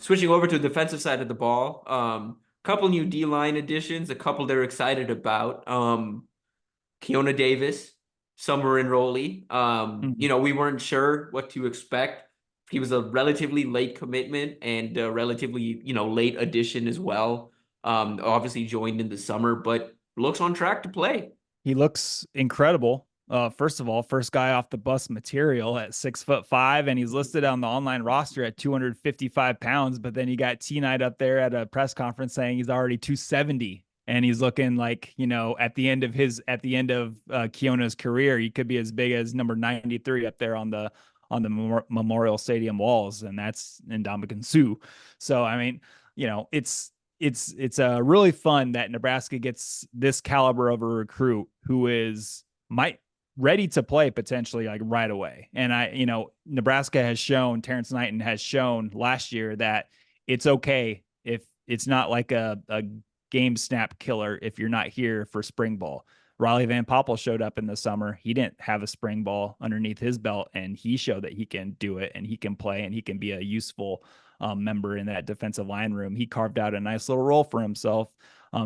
Switching over to the defensive side of the ball, couple new D-line additions, a couple they're excited about. Keona Davis, summer enrollee. Mhm. We weren't sure what to expect. He was a relatively late commitment and a relatively, late addition as well. Obviously joined in the summer, but looks on track to play. He looks incredible. First of all, first guy off the bus material at 6'5", and he's listed on the online roster at 255 pounds. But then you got T Knight up there at a press conference saying he's already 270, and he's looking like at the end of Keona's career, he could be as big as number 93 up there on the Memorial Stadium walls, and that's Ndamukong Suh. So I mean, it's really fun that Nebraska gets this caliber of a recruit who is might ready to play potentially like right away. And Nebraska has shown, Terrence Knighton has shown last year that it's okay if it's not like a game snap killer if you're not here for spring ball. Riley Van Poppel showed up in the summer. He didn't have a spring ball underneath his belt, and he showed that he can do it and he can play and he can be a useful member in that defensive line room. He carved out a nice little role for himself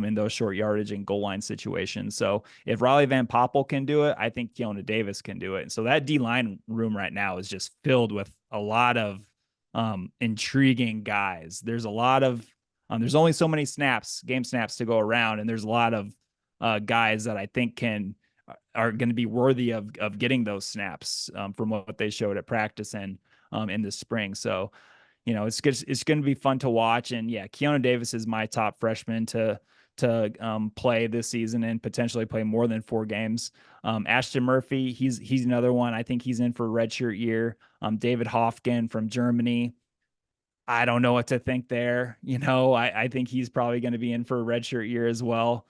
in those short yardage and goal line situations. So if Riley Van Poppel can do it, I think Keona Davis can do it. And so that D line room right now is just filled with a lot of intriguing guys. There's a lot of there's only so many game snaps to go around, and there's a lot of guys that I think are going to be worthy of getting those snaps from what they showed at practice and in the spring. So it's going to be fun to watch. And yeah, Keona Davis is my top freshman to play this season and potentially play more than 4 games. Ashton Murphy, he's another one. I think he's in for a redshirt year. David Hofgen from Germany. I don't know what to think there. I think he's probably going to be in for a redshirt year as well.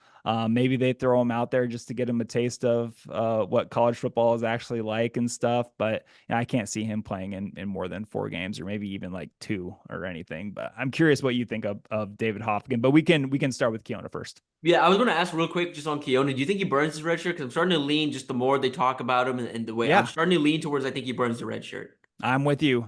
Maybe they throw him out there just to get him a taste of what college football is actually like and stuff. But I can't see him playing in more than 4 games or maybe even like 2 or anything. But I'm curious what you think of David Hopkins. But we can start with Keona first. Yeah, I was going to ask real quick just on Keona. Do you think he burns his red shirt? Because I'm starting to lean just the more they talk about him and the way I'm Yeah, starting to lean towards I think he burns the red shirt. I'm with you.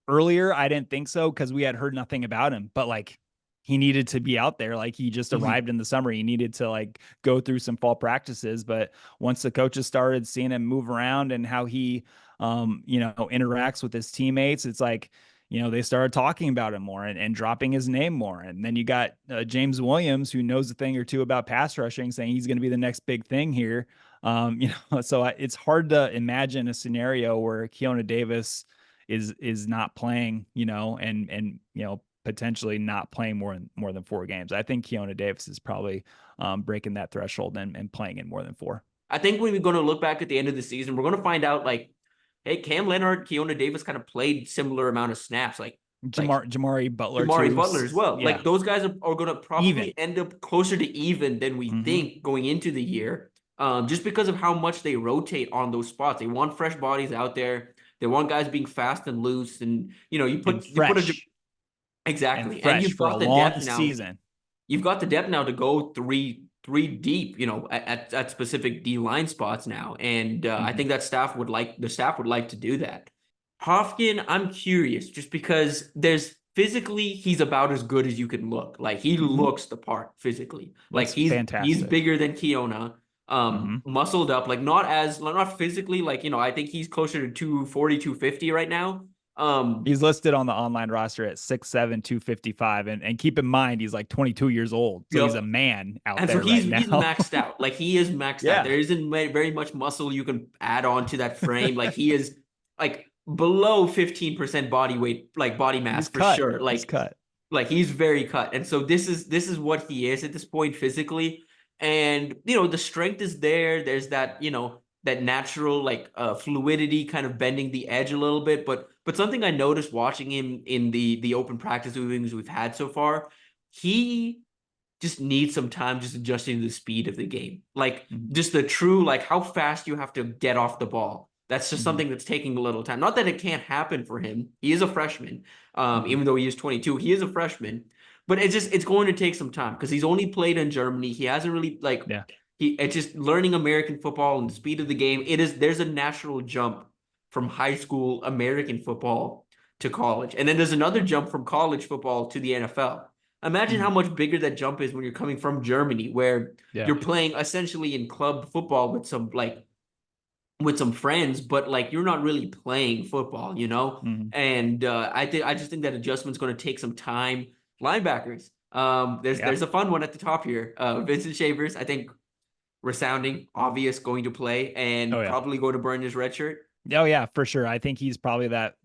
Earlier I didn't think so because we had heard nothing about him, but like he needed to be out there. Like he just arrived in the summer. He needed to like go through some fall practices. But once the coaches started seeing him move around and how he, interacts with his teammates, it's like, they started talking about him more and dropping his name more. And then you got James Williams, who knows a thing or two about pass rushing, saying he's going to be the next big thing here. So it's hard to imagine a scenario where Keona Davis is not playing, and potentially not playing more than 4 games. I think Keona Davis is probably breaking that threshold and playing in more than 4. I think when we're going to look back at the end of the season, we're going to find out like, hey, Cam Leonard, Keona Davis kind of played similar amount of snaps, like Jamari Butler Jamari too. Butler as well. Yeah, Like those guys are going to even. probably end up closer to even than we Mm-hmm. think going into the year, just because of how much they rotate on those spots. They want fresh bodies out there. They want guys being fast and loose, and And you put a fresh exactly, and fresh you've for a got the long depth now. season. You've got the depth now to go three deep, at specific D line spots now, and I Mm-hmm. think that the staff would like to do that. Hofkin, I'm curious just because there's physically he's about as good as you can look. Like he Mm-hmm. looks the part physically. Like Looks he's fantastic. bigger than Keona, Mm-hmm. muscled up, like not physically, like I think he's closer to 240, 250 right now. Um, He's listed on the online roster at 6'7", 255. And keep in mind, he's like 22 years old. So he's a yep. man out And so there right he's now. maxed out. Like he is maxed out. Yeah. There isn't very much muscle you can add on to that frame. Like he is like below 15% body weight, like body mass He's for cut. sure. He's cut. Like he's very cut. And so this is what he is at this point physically. And the strength is there. There's that, that natural like fluidity kind of bending the edge a little bit. But something I noticed watching him in the open practice meetings we've had so far, he just needs some time just adjusting to the speed of the game. Like Mm-hmm. just the true, like how fast you have to get off the ball. That's just Mm-hmm. something that's taking a little time. Not that it can't happen for him. He is a freshman. Mm-hmm. Even though he is 22, he is a freshman. But it's going to take some time because he's only played in Germany. He hasn't really like Yeah. it's just learning American football and the speed of the game. There's a natural jump from high school American football to college. And then there's another jump from college football to the NFL. Imagine how Mhm. much bigger that jump is when you're coming from Germany, where Yeah. you're playing essentially in club football with some friends, but like you're not really playing football, you know? Mhm. And I just think that adjustment's going to take some time. Linebackers. Yeah. There's a fun one at the top here. Vincent Shavers, I think resounding, obvious, going to play Oh and yeah. probably go to burn his red shirt. Oh yeah, for sure. I think he's probably that,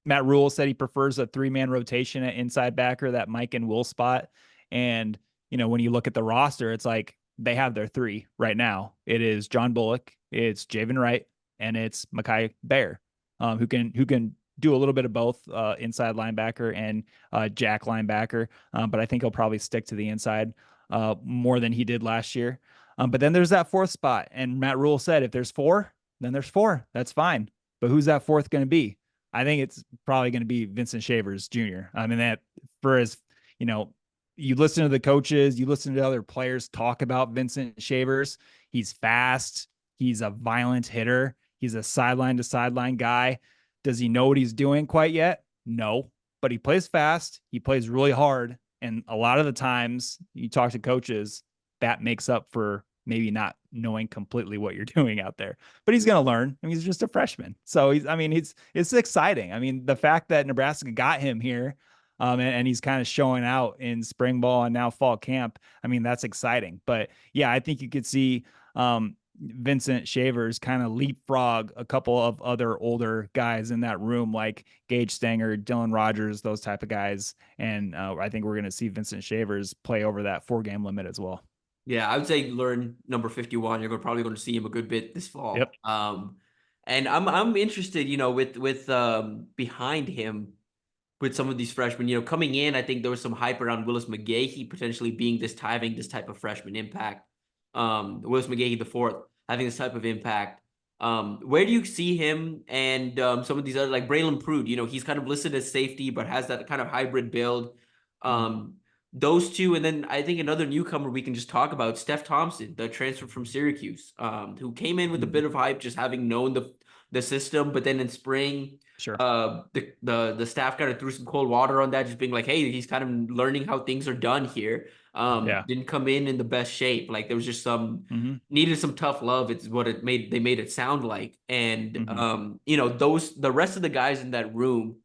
Matt Rule said he prefers a three-man rotation at inside backer, that Mike and Will spot. And, when you look at the roster, it's like they have their three right now. It is John Bullock, it's Javen Wright, and it's Mekhi Bear, who can do a little bit of both, inside linebacker and jack linebacker. But I think he'll probably stick to the inside more than he did last year. But then there's that fourth spot. And Matt Rule said if there's four, then there's four. That's fine. But who's that fourth going to be? I think it's probably going to be Vincent Shavers Jr. I mean, that for his, you know, you listen to the coaches, you listen to other players talk about Vincent Shavers. He's fast. He's a violent hitter. He's a sideline to sideline guy. Does he know what he's doing quite yet? No, but he plays fast. He plays really hard. And a lot of the times you talk to coaches, that makes up for maybe not knowing completely what you're doing out there. But he's going to learn. I mean, he's just a freshman. So it's exciting. I mean, the fact that Nebraska got him here, and he's kind of showing out in spring ball and now fall camp. I mean, that's exciting. But yeah, I think you could see Vincent Shavers kind of leapfrog a couple of other older guys in that room, like Gage Stanger, Dylan Rogers, those type of guys. And I think we're going to see Vincent Shavers play over that 4-game limit as well. Yeah, I would say learn number 51. Probably going to see him a good bit this Yep. fall. And I'm interested, with behind him with some of these freshmen, coming in. I think there was some hype around Willis McGahee potentially being having this type of freshman impact. Willis McGahee the fourth having this type of impact. Where do you see him and some of these other like Braylon Prude? He's kind of listed as safety, but has that kind of hybrid build. Mhm. Um, those two, and then I think another newcomer we can just talk about, Steph Thompson, the transfer from Syracuse, who came in with a Mhm. bit of hype, just having known the system, but then in spring Sure. the staff kind of threw some cold water on that, just being like, hey, he's kind of learning how things are done here. Yeah. Didn't come in the best shape. Like there was just Mhm. needed some tough love. It's what they made it sound like. And Mhm. the rest of the guys in that room,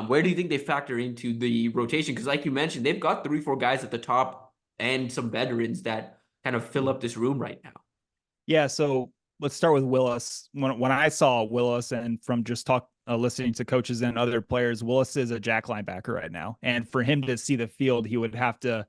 where do you think they factor into the rotation? Because like you mentioned, they've got 3, 4 guys at the top and some veterans that kind of fill Mhm. up this room right now. Yeah, so let's start with Willis. When I saw Willis, and from just listening to coaches and other players, Willis is a jack linebacker right now, and for him to see the field, he would have to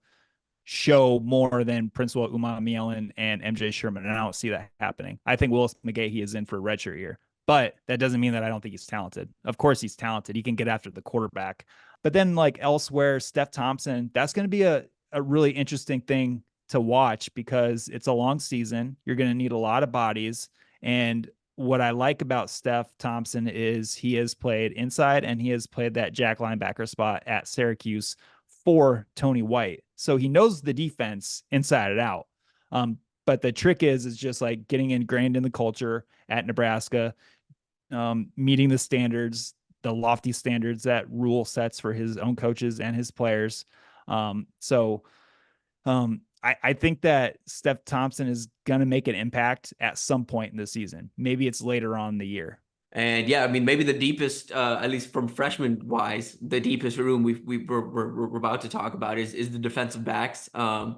show more than Principal Umamielen and MJ Sherman, and I don't see that happening. I think Willis McGahee is in for a redshirt year, but that doesn't mean that I don't think he's talented. Of course, he's talented. He can get after the quarterback, but then like elsewhere, Steph Thompson, that's going to be a really interesting thing to watch because it's a long season. You're going to need a lot of bodies. And what I like about Steph Thompson is he has played inside and he has played that jack linebacker spot at Syracuse for Tony White. So he knows the defense inside and out. But the trick is just like getting ingrained in the culture at Nebraska, meeting the standards, the lofty standards that Rule sets for his own coaches and his players. I think that Steph Thompson is going to make an impact at some point in the season. Maybe it's later on in the year. And yeah, I mean, maybe the deepest, at least from freshman wise, the deepest room we're about to talk about is the defensive backs. A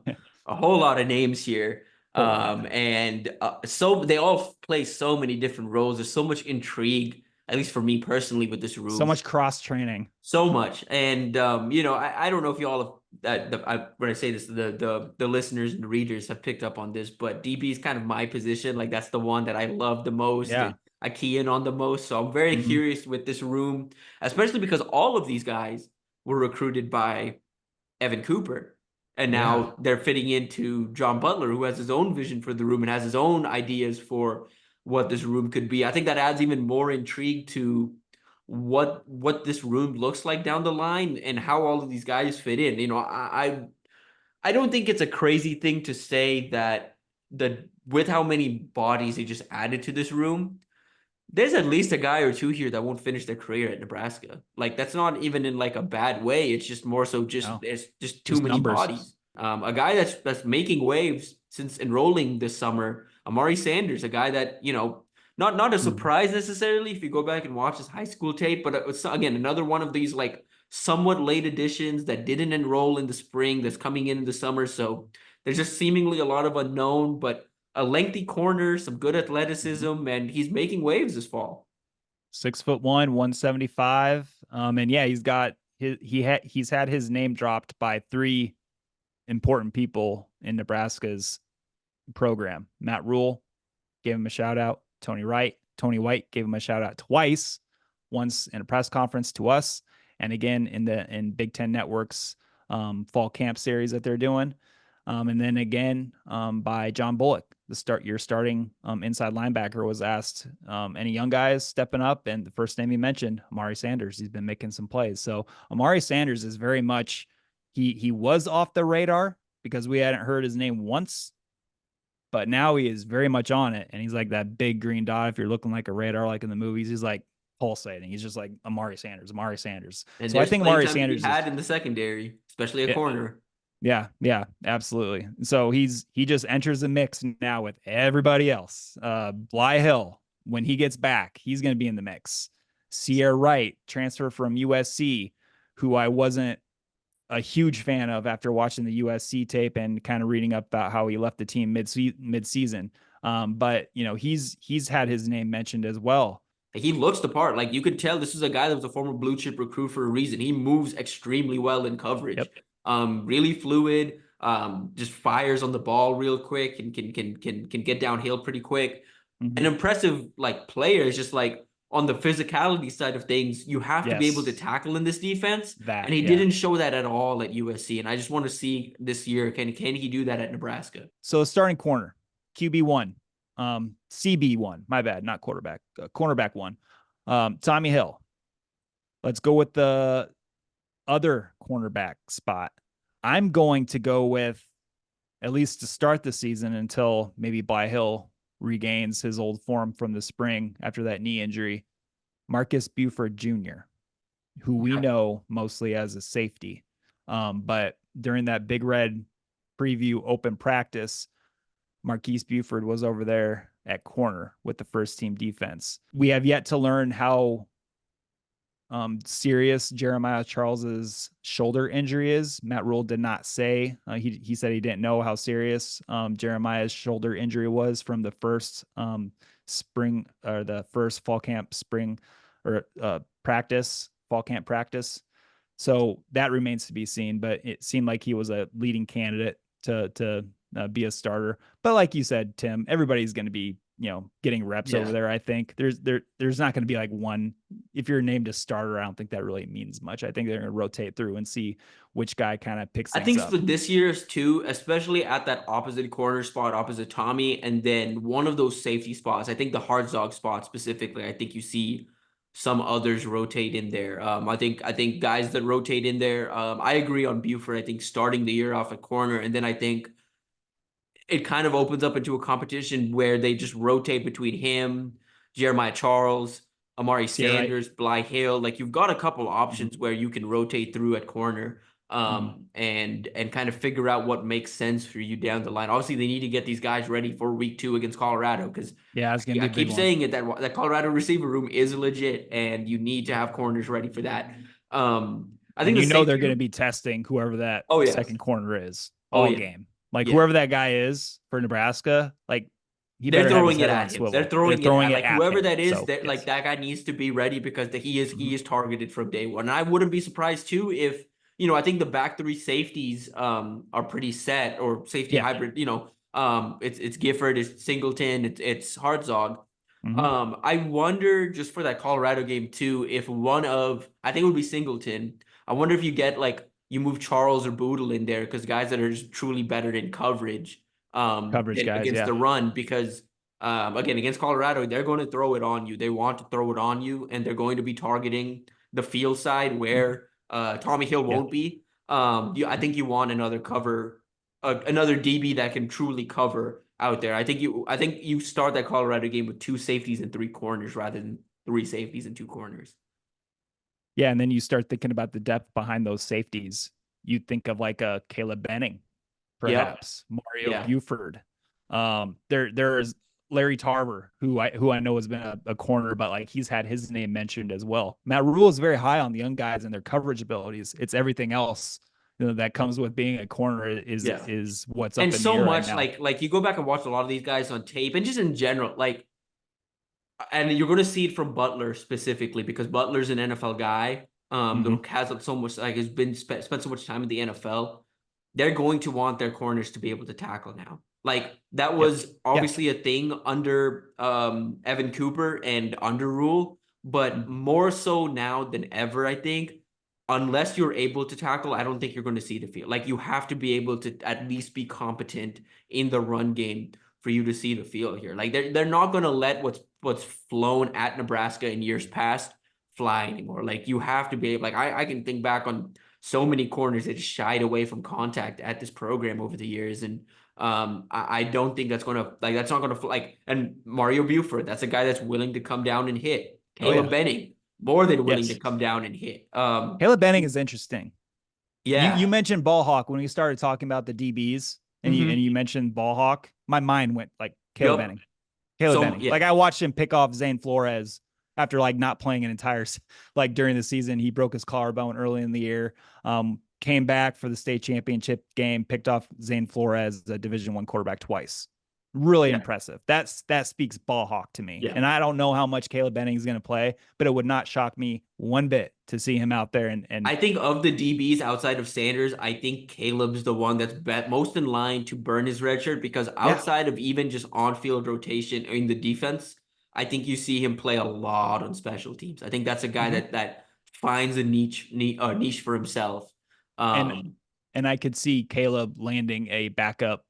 whole lot of names here. Whole lot. And so they all play so many different roles. There's so much intrigue, at least for me personally, with this So room. much cross training. So much. And I don't know if y'all when I say this, the listeners and the readers have picked up on this, but DB is kind of my position. Like that's the one that I love the most Yeah. and I key in on the most. So I'm very Mm-hmm. curious with this room, especially because all of these guys were recruited by Evan Cooper. And Yeah. now they're fitting into John Butler, who has his own vision for the room and has his own ideas for what this room could be. I think that adds even more intrigue to what this room looks like down the line and how all of these guys fit in. I don't think it's a crazy thing to say that with how many bodies they just added to this room, There's at least a guy or two here that won't finish their career at Nebraska. Like that's not even in like a bad way. It's just more so just No, there's just too just many numbers. bodies. A guy that's making waves since enrolling this summer, Amari Sanders, a guy that, not a Mhm. surprise necessarily if you go back and watch his high school tape, but it's again another one of these like somewhat late additions that didn't enroll in the spring that's coming in the summer. So there's just seemingly a lot of unknown, but a lengthy corner, some good Mhm. athleticism, and he's making waves this fall. 6'1", 175. And yeah, he's had his name dropped by three important people in Nebraska's program. Matt Rule gave him a shout out. Tony White gave him a shout out twice, once in a press conference to us, and again in Big Ten Network's fall camp series that they're doing. And then again by John Bullock, your starting inside linebacker, was asked any young guys stepping up, and the first name he mentioned, Amari Sanders. He's been making some plays. So Amari Sanders is very much he was off the radar because we hadn't heard his name once, but now he is very much on it, and he's like that big green dot. If you're looking like a radar, like in the movies, he's like pulsating. He's just like Amari Sanders, Amari Sanders. And So I there's think playing Amari time to be Sanders is had in the secondary, especially a yeah, corner. yeah, absolutely. So he just enters the mix now with everybody else. Bly Hill, when he gets back, he's going to be in the mix. Sierra Wright, transfer from USC, who I wasn't a huge fan of after watching the USC tape and kind of reading up about how he left the team mid season. But he's had his name mentioned as well. He looks the part. Like you could tell this is a guy that was a former blue chip recruit for a reason. He moves extremely well in coverage. Yep. Really fluid. Just fires on the ball real quick and can get downhill pretty quick. An Mm-hmm. impressive like player is just like on the physicality side of things, you have to be able to Yes. tackle in this defense. And That. he Yeah. didn't show that at all at USC. And I just want to see this year, can he do that at Nebraska? So starting corner, QB1, CB1. My bad, not quarterback. Cornerback one. Tommy Hill. Let's go with the other cornerback spot. I'm going to go with, at least to start the season until maybe Bly Hill regains his old form from the spring after that knee injury, Marcus Buford Jr., who we know mostly as a safety. But during that Big Red preview open practice, Marquise Buford was over there at corner with the first team defense. We have yet to learn how serious Jeremiah Charles's shoulder injury is. Matt Rule did not say. He said he didn't know how serious Jeremiah's shoulder injury was from the first spring, or the first fall camp spring, or fall camp practice. So that remains to be seen. But it seemed like he was a leading candidate to be a starter. But like you said, Tim, everybody's going to be getting reps over there. I think there's not going to be like one. If you're named a starter, I don't think that really means much. I think they're going to rotate through and see which guy kind of picks I things think up. for this year's too, especially at that opposite corner spot opposite Tommy, and then one of those safety spots. I think the hard dog spot specifically. I think you see some others rotate in there. I think guys that rotate in there. I agree on Buford. I think starting the year off at corner, and then I think it kind of opens up into a competition where they just rotate between him, Jeremiah Charles, Amari See, right? Sanders, Bly Hill. Like you've got a couple Mm-hmm. options where you can rotate through at corner, Mm-hmm. and kind of figure out what makes sense for you down the line. Obviously, they need to get these guys ready for week 2 against Colorado because Yeah, it's going to be I a big keep one. saying it that Colorado receiver room is legit, and you need to have corners ready for that. I think And the they're safety. going to be testing whoever that Oh yeah, second corner is oh all yeah, game. Like yeah. whoever that guy is for Nebraska, like he They're better have his throwing it head on a at him. They're swivel. They're throwing it throwing at it like at whoever him. that is. So That like yes. that guy needs to be ready because he is Mm-hmm. he is targeted from day one. And I wouldn't be surprised too if I think the back three safeties are pretty set or safety Yeah. hybrid. It's Gifford, it's Singleton, it's Hartzog. Mm-hmm. I wonder just for that Colorado game too if I think it would be Singleton. I wonder if you get like you move Charles or Boodle in there because guys that are just truly better in coverage Coverage guys. against Yeah. the run because again, against Colorado, they're going to throw it on you. They want to throw it on you, and they're going to be targeting the field side Mm-hmm. where Tommy Hill Yeah. won't be. I think you want another DB that can truly cover out there. I think you start that Colorado game with 2 safeties and 3 corners rather than 3 safeties and 2 corners. Yeah, and then you start thinking about the depth behind those safeties. You think of like a Caleb Benning, Yep. perhaps Mario Yeah. Buford. There's Larry Tarver, who I know has been a corner, but like he's had his name mentioned as well. Matt Rule is very high on the young guys and their coverage abilities. It's everything else, that comes with being a corner Yeah. is what's And up in the so air right much now. like you go back and watch a lot of these guys on tape and just in general, like, and you're going to see it from Butler specifically because Butler's an NFL guy. Mm-hmm. That has so much, like, has been spent so much time in the NFL. They're going to want their corners to be able to tackle now. Like that Yep. was Yeah. obviously a thing under Evan Cooper and under Rule, but more so now than ever, I think. Unless you're able to tackle, I don't think you're going to see the field. Like you have to be able to at least be competent in the run game for you to see the field here. Like they're not going to let what's flown at Nebraska in years past fly anymore. Like you have to be able, like I can think back on so many corners that just shied away from contact at this program over the years. And I don't think that's going to, like, that's not going to, like, and Mario Buford, that's a guy that's willing to come down and hit. Oh Caleb yeah. Benning, more than willing to Yes. come down and hit. Caleb Benning is interesting. You Yeah. mentioned ball hawk when we started talking about the DBs, and Mm-hmm. you mentioned ball hawk. My mind went like Caleb Yep. Benning. Caleb So Benning. yeah. Like I watched him pick off Zane Flores after like not playing an entire like during the season. He broke his collarbone early in the year. Came back for the state championship game, picked off Zane Flores, the Division I quarterback, twice. Really Yeah. impressive. That speaks ball hawk to me. Yeah. And I don't know how much Caleb Benning is going to play, but it would not shock me one bit to see him out there. And I think of the DBs outside of Sanders, I think Caleb's the one that's most in line to burn his red shirt because yeah. outside of even just on-field rotation in the defense, I think you see him play a lot on special teams. I think that's a guy Mm-hmm. that finds a niche for himself. And Um, and I could see Caleb landing a backup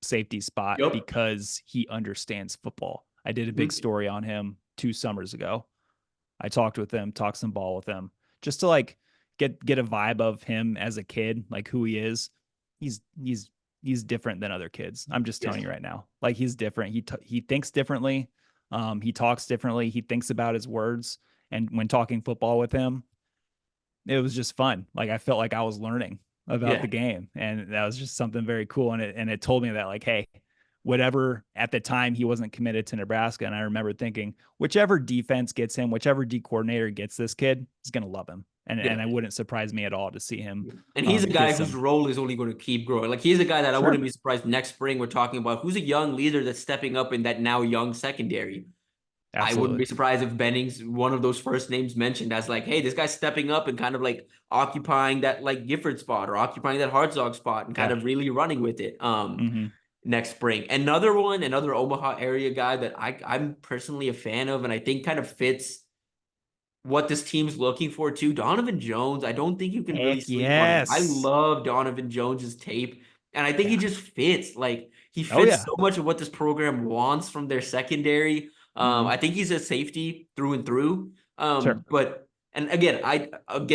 safety spot yep. because he understands football. I did a big Mhm. story on him 2 summers ago. I talked with him, talked some ball with him, just to like get a vibe of him as a kid, like who he is. He's he's different than other kids. I'm just telling Yes. you right now. Like he's different. He thinks differently. He talks differently. He thinks about his words. And when talking football with him, it was just fun. Like I felt like I was learning about Yeah. the game, and that was just something very cool. And it told me that like, hey, whatever at the time he wasn't committed to Nebraska, and I remember thinking, whichever defense gets him, whichever D coordinator gets this kid, is gonna love him. Yeah. And it wouldn't surprise me at all to see him And he's a get guy whose some. role is only going to keep growing. Like he's a guy that I wouldn't Sure, be surprised next spring we're talking about who's a young leader that's stepping up in that now young secondary. I wouldn't absolutely. be surprised if Benning's one of those first names mentioned as like, hey, this guy's stepping up and kind of like occupying that like Gifford spot or occupying that Hartzog spot and kind Yeah. of really running with it Mm-hmm. next spring. Another Omaha area guy that I'm personally a fan of and I think kind of fits what this team's looking for too. Donovan Jones, I don't think you can really Heck sleep on him. I yes. love Donovan Jones's tape, and I think he Yeah. just fits. Like he Oh fits yeah. so much of what this program wants from their secondary. Mm-hmm. I think he's a safety through and through. Sure. But and again,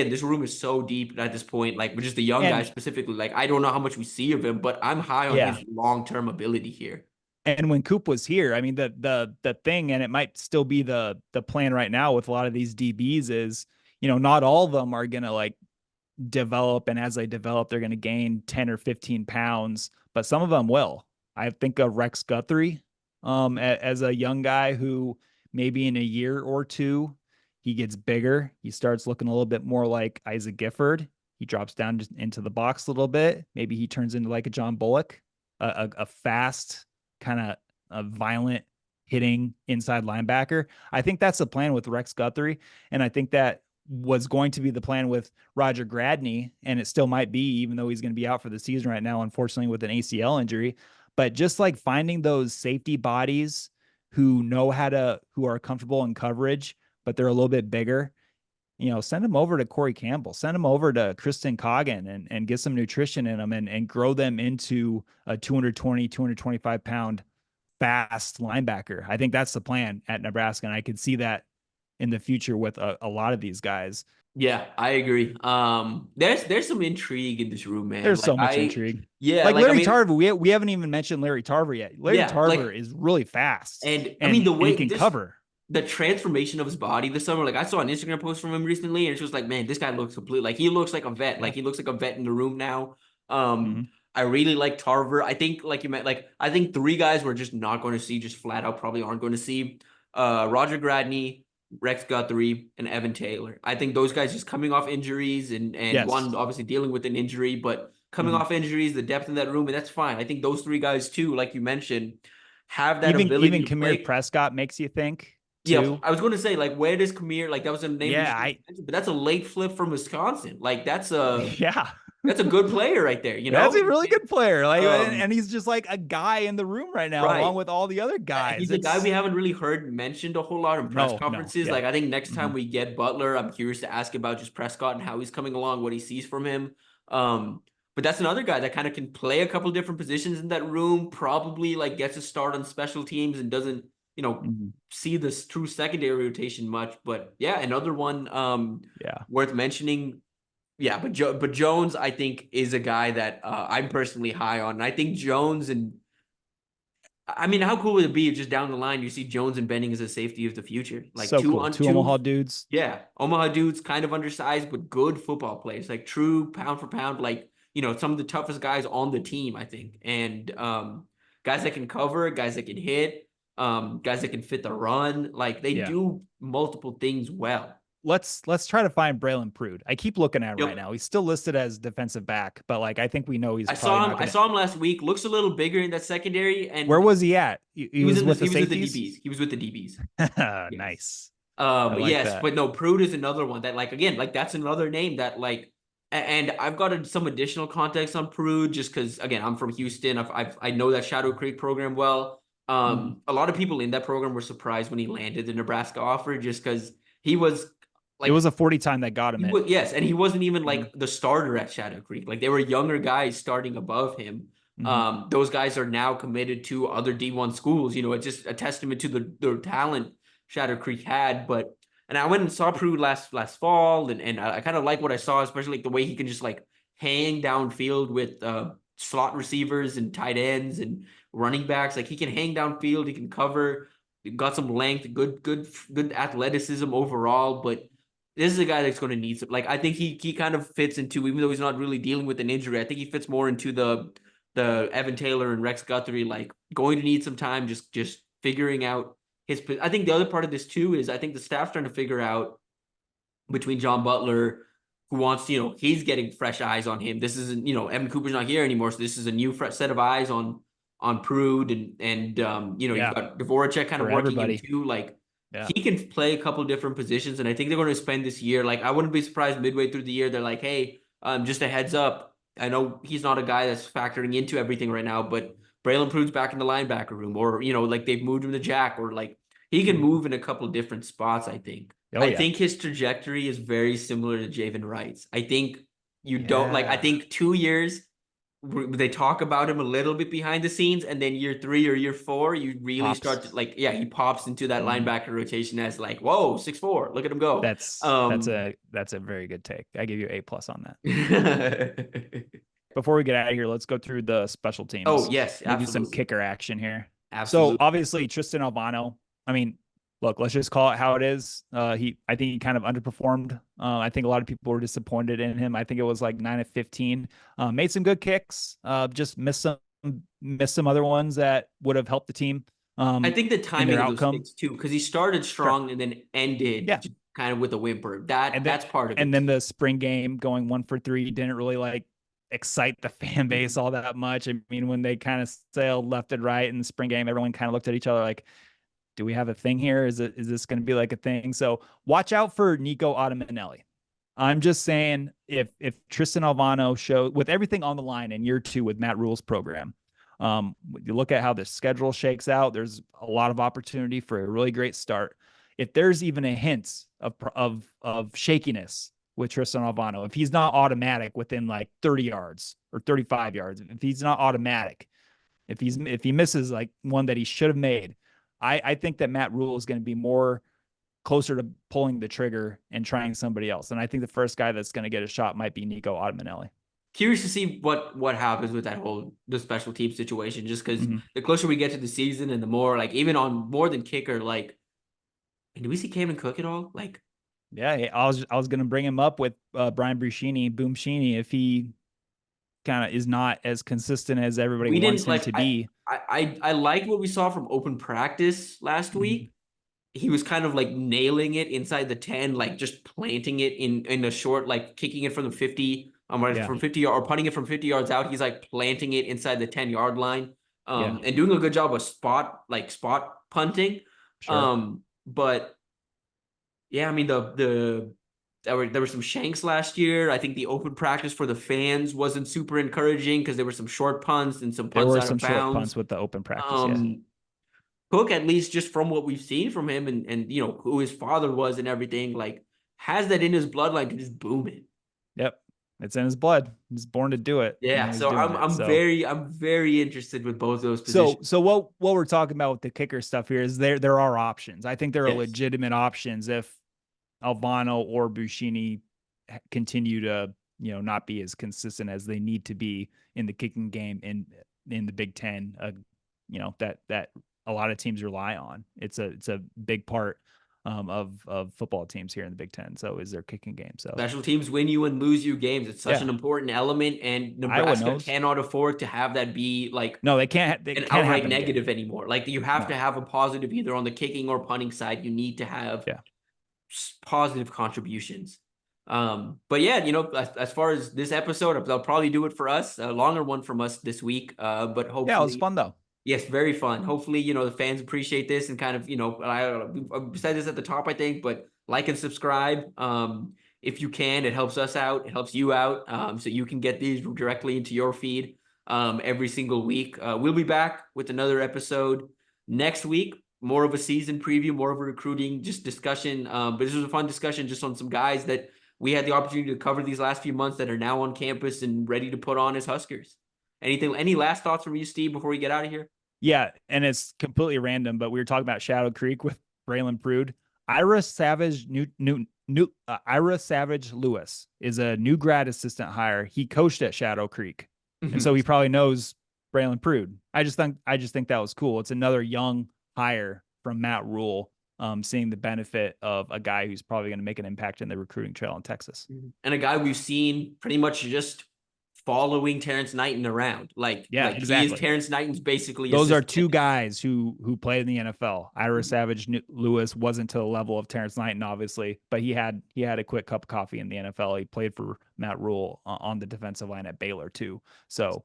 this room is so deep at this point. Like with just the young guys And specifically, like I don't know how much we see of him, but I'm high on yeah. his long-term ability here. And when Coop was here, I mean the thing, and it might still be the plan right now with a lot of these DBs is, not all of them are gonna like develop, and as they develop, they're gonna gain 10 or 15 pounds, but some of them will. I think of Rex Guthrie as a young guy who maybe in a year or two he gets bigger. He starts looking a little bit more like Isaac Gifford. He drops down into the box a little bit. Maybe he turns into like a John Bullock, a fast kind of a violent hitting inside linebacker. I think that's the plan with Rex Guthrie. And I think that was going to be the plan with Roger Gradney. And it still might be, even though he's going to be out for the season right now, unfortunately, with an ACL injury. But just like finding those safety bodies who who are comfortable in coverage, but they're a little bit bigger, send them over to Corey Campbell, send them over to Kristen Coggan and get some nutrition in them and grow them into a 220, 225 pound fast linebacker. I think that's the plan at Nebraska. And I could see that in the future with a lot of these guys. Yeah, I agree. There's some intrigue in this room, man. There's Like so much intrigue. yeah, Like like I Larry mean, Tarver, we haven't even mentioned Larry Tarver yet. Larry yeah, Tarver like, is really fast and I mean and the he way can this cover. the transformation of his body this summer. Like I saw an Instagram post from him recently, and it's just like, man, this guy looks complete. Like he looks like a vet. Yeah. Like he looks like a vet in the room now. Um, Mhm. I really like Tarver. I think, like you meant, like I think three guys we're just not going to see, just flat out probably aren't going to see. Roger Gradney, Rex Guthrie, and Evan Taylor. I think those guys just coming off injuries and Yes. one obviously dealing with an injury, but coming Mhm. off injuries, the depth in that room, and that's fine. I think those three guys too, like you mentioned, have that ability Even to Kamir play. Prescott makes you think Yeah, too. I was going to say, like, where does Kamir, like, that was a name we Yeah, should have mentioned, but that's a late flip from Wisconsin. Like, yeah. that's a good player right there, you That's know? a really good player. Like, Um, and he's just like a guy in the room right now, along right. with all the other guys. He's a guy we It's haven't really heard mentioned a whole lot in press no, conferences. yeah. Like, I think next time Mhm. we get Butler, I'm curious to ask about just Prescott and how he's coming along, what he sees from him. Um, but that's another guy that kind of can play a couple different positions in that room, probably like gets a start on special teams and doesn't, you know, Mhm. see this true secondary rotation much. But yeah, another one Yeah. worth mentioning. Yeah, but Jones, I think, is a guy that I'm personally high on. And I think Jones and I mean, how cool would it be if just down the line you see Jones and Benning as a safety of the future? Like So two cool. on Two two. Omaha dudes. Yeah. Omaha dudes kind of undersized, but good football players, like true pound for pound, like, some of the toughest guys on the team, I think. And guys that can cover, guys that can hit, guys that can fit the run. Like they Yeah. do multiple things well. Let's try to find Braylon Prude. I keep looking at him right Yep. now. He's still listed as defensive back, but like I think we know he's I probably saw him. not I gonna. saw him last week. Looks a little bigger in that secondary, Where and was he at? He was with the he was with the safeties. DBs. He was with the DBs. Yes. Nice. I like Yes, that. but no, Prude is another one that, like, again, like that's another name that, like, and I've got some additional context on Prude just because, again, I'm from Houston. I know that Shadow Creek program well. Mhm. A lot of people in that program were surprised when he landed the Nebraska offer just because he was It like was a 40 time that got him he in. was, yes, and he wasn't even Mhm. like the starter at Shadow Creek. Like they were younger guys starting above him. Mhm. Those guys are now committed to other D1 schools. It's just a testament to the talent Shadow Creek had. But and I went and saw Prude last fall, and I kind of like what I saw, especially like the way he can just like hang downfield with slot receivers and tight ends and running backs. Like he can hang downfield, he can cover, got some length, good athleticism overall, but this is a guy that's going to need some. Like I think he kind of fits into, even though he's not really dealing with an injury. I think he fits more into the Evan Taylor and Rex Guthrie. Like going to need some time, just figuring out his. I think the other part of this too is I think the staff's trying to figure out between John Butler, who wants he's getting fresh eyes on him. This isn't Evan Cooper's not here anymore, so this is a new fresh set of eyes on Prude and you've Yeah, got Dvoracek kind of for working him everybody. too. Like Yeah. he can play a couple different positions, and I think they're going to spend this year. Like I wouldn't be surprised midway through the year they're like, hey, just a heads up. I know he's not a guy that's factoring into everything right now, but Braylon Prude's back in the linebacker room, or like they've moved him to Jack, or like he can Mhm. move in a couple different spots. I think. Oh I yeah. think his trajectory is very similar to Javen Wright's. I think you don't like. I Yeah. think 2 years they talk about him a little bit behind the scenes, and then year three or year four, you really start Pops. to like. Yeah, he pops into that Mhm. linebacker rotation as like, whoa, 6'4", look at him go. Um, That's a very good take. I give you A+ on that. oh Before we get out of here, let's go through the special teams. yes, Maybe some absolutely, kicker action here. So absolutely. obviously Tristan Albano. I mean, look, let's just call it how it is. I think he kind of underperformed. I think a lot of people were disappointed in him. I think it was like 9 of 15. Made some good kicks. Just missed some other ones that would have helped the team I think the in timing their of those outcome. picks too, because he started Sure. strong and then ended Yeah. just kind of with a whimper. That And then that's part of and it then too. the spring game going 1 for 3 didn't really like excite the fan base all that much. I mean, when they kind of sailed left and right in the spring game, everyone kind of looked at each other like, do we have a thing here? Is this going to be like a thing? So watch out for Nico Ottamanelli. I'm just saying if Tristan Alvano showed with everything on the line in year 2 with Matt Rule's program, you look at how the schedule shakes out, there's a lot of opportunity for a really great start. If there's even a hint of shakiness with Tristan Alvano, if he's not automatic within like 30 yards or 35 yards, if he's not automatic, if he misses like one that he should have made, I think that Matt Rule is going to be more closer to pulling the trigger and trying somebody else. And I think the first guy that's going to get a shot might be Nico Ottomanelli. Curious to see what happens with that whole the special team situation, just because the closer we get to the season and the more like even on more than kicker, like, and do we see Camden Cook at all? Like, yeah, I was gonna bring him up with Brian Boom Sheeny, if he kind of is not as consistent as everybody we wants didn't him like to be. I like what we saw from open practice last week. He was kind of like nailing it inside the 10, like just planting it in a short, like kicking it from the 50, from 50 yards or punting it from 50 yards out. He's like planting it inside the 10-yard line, and doing a good job of spot punting. Sure. But yeah, I mean there were some shanks last year. I think the open practice for the fans wasn't super encouraging because there were some short punts and some There punts were out some of short punts bounds. with the open practice. Yeah. Um, Cook, at least just from what we've seen from him and you know who his father was and everything, like has that in his bloodline to just boom it. Yep. It's in his blood. He's born to do it. Yeah, And he's so doing it. So I'm very interested with both those so positions. so what we're talking about with the kicker stuff here is there are options. I think there are Yes. legitimate options if Albano or Bushini continue to, not be as consistent as they need to be in the kicking game in the Big Ten. That a lot of teams rely on. It's a big part of football teams here in the Big Ten. So is their kicking game. So Special teams win you and lose you games. It's such yeah, an important element, and Iowa Nebraska knows. cannot afford to have that be like No, they can't. They an can't outright happen again. negative anymore. Like you have to No. have a positive either on the kicking or punting side. You need to have Yeah. positive contributions. But yeah, as far as this episode, they'll probably do it for us. A longer one from us this week. But Yeah, it was hopefully, fun though. yes, very fun. Hopefully, the fans appreciate this and kind of, I said this at the top, I think, but like and subscribe. If you can, it helps us out. It helps you out. So you can get these directly into your feed every single week. We'll be back with another episode next week. More of a season preview, more of a recruiting just discussion. But this was a fun discussion just on some guys that we had the opportunity to cover these last few months that are now on campus and ready to put on as Huskers. Any last thoughts from you, Steve, before we get out of here? Yeah, and it's completely random, but we were talking about Shadow Creek with Braylon Prude. Ira Savage Lewis is a new grad assistant hire. He coached at Shadow Creek, and so he probably knows Braylon Prude. I just think that was cool. It's another young hire from Matt Rule, seeing the benefit of a guy who's probably going to make an impact in the recruiting trail in Texas, and a guy we've seen pretty much just following Terrence Knighton around. Like he is Terrence Knighton's basically Those assistant. are two guys who played in the NFL. Ira Savage Lewis wasn't to the level of Terrence Knighton, obviously, but he had a quick cup of coffee in the NFL. He played for Matt Rule on the defensive line at Baylor too. So,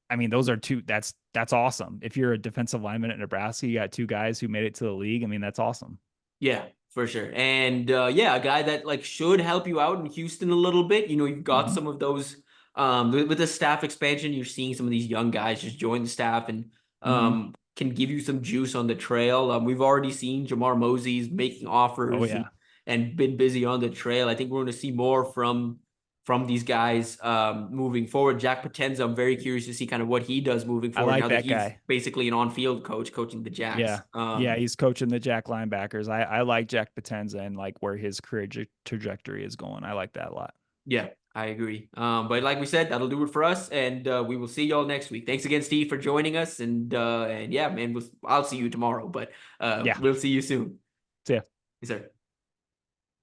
I mean, those are two. That's awesome. If you're a defensive lineman at Nebraska, you got two guys who made it to the league. I mean, that's awesome. Yeah, for sure. And a guy that like should help you out in Houston a little bit. You've got some of those with the staff expansion, you're seeing some of these young guys just join the staff and can give you some juice on the trail. We've already seen Jamar Mosey's making offers and been busy on the trail. I think we're going to see more from these guys moving forward. Jack Potenza, I'm very curious to see kind of what he does moving forward. I like now that he's guy. Basically an on-field coach coaching the Jacks. Yeah, he's coaching the Jack linebackers. I like Jack Potenza and like where his career trajectory is going. I like that a lot. Yeah, I agree. But like we said, that'll do it for us, and we will see y'all next week. Thanks again, Steve, for joining us, and yeah, man, I'll see you tomorrow, but we'll see you soon. See ya. Yes, sir.